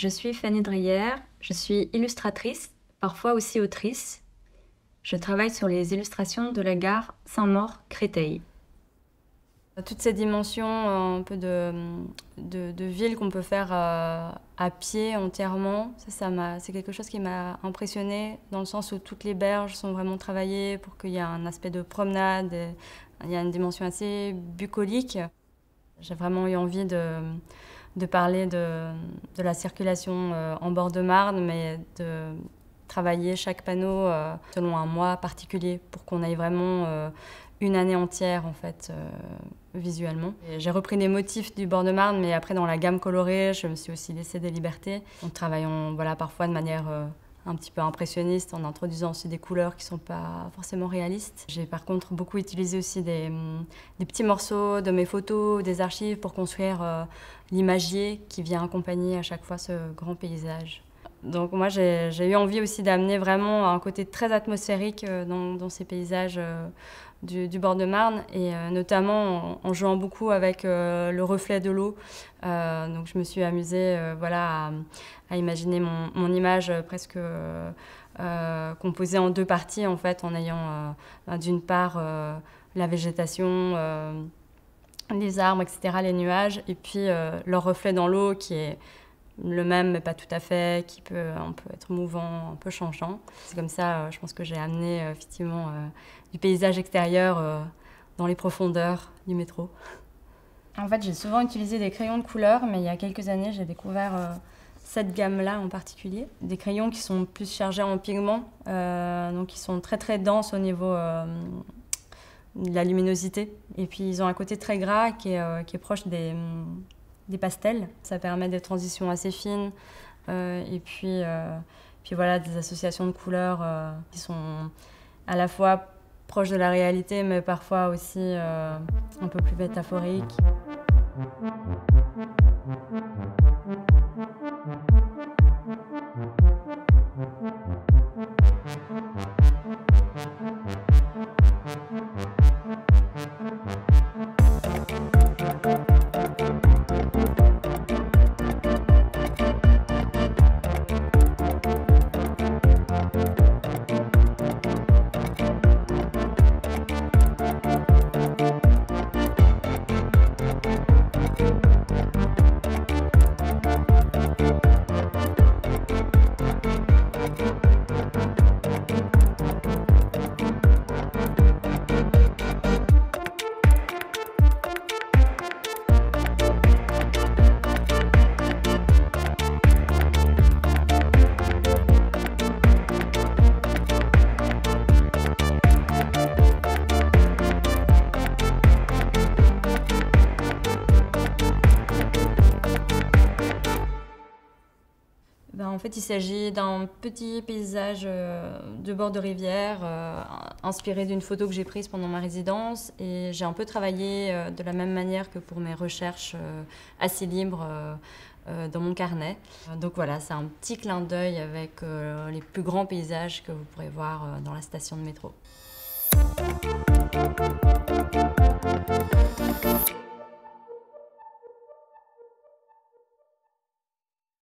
Je suis Fanny Dreyer, je suis illustratrice, parfois aussi autrice. Je travaille sur les illustrations de la gare Saint-Maur-Créteil. Toutes ces dimensions un peu de ville qu'on peut faire à pied entièrement, c'est quelque chose qui m'a impressionnée dans le sens où toutes les berges sont vraiment travaillées pour qu'il y ait un aspect de promenade, il y a une dimension assez bucolique. J'ai vraiment eu envie de parler de la circulation en bord de Marne, mais de travailler chaque panneau selon un mois particulier pour qu'on ait vraiment une année entière en fait visuellement. J'ai repris des motifs du bord de Marne, mais après dans la gamme colorée, je me suis aussi laissé des libertés en travaillant parfois de manière un petit peu impressionniste, en introduisant aussi des couleurs qui ne sont pas forcément réalistes. J'ai par contre beaucoup utilisé aussi des petits morceaux de mes photos, des archives pour construire l'imagier qui vient accompagner à chaque fois ce grand paysage. Donc moi j'ai eu envie aussi d'amener vraiment un côté très atmosphérique dans ces paysages du bord de Marne, et notamment en jouant beaucoup avec le reflet de l'eau. Donc je me suis amusée à imaginer mon image presque composée en deux parties en fait, en ayant d'une part la végétation, les arbres, etc., les nuages, et puis leur reflet dans l'eau qui est le même mais pas tout à fait, qui peut un peu être mouvant, un peu changeant. C'est comme ça, je pense que j'ai amené effectivement du paysage extérieur dans les profondeurs du métro. En fait, j'ai souvent utilisé des crayons de couleur, mais il y a quelques années, j'ai découvert cette gamme-là en particulier. Des crayons qui sont plus chargés en pigments, donc qui sont très très denses au niveau de la luminosité. Et puis ils ont un côté très gras qui est proche des pastels. Ça permet des transitions assez fines et puis voilà, des associations de couleurs qui sont à la fois proches de la réalité mais parfois aussi un peu plus métaphoriques. En fait, il s'agit d'un petit paysage de bord de rivière inspiré d'une photo que j'ai prise pendant ma résidence, et j'ai un peu travaillé de la même manière que pour mes recherches assez libres dans mon carnet. Donc voilà, c'est un petit clin d'œil avec les plus grands paysages que vous pourrez voir dans la station de métro.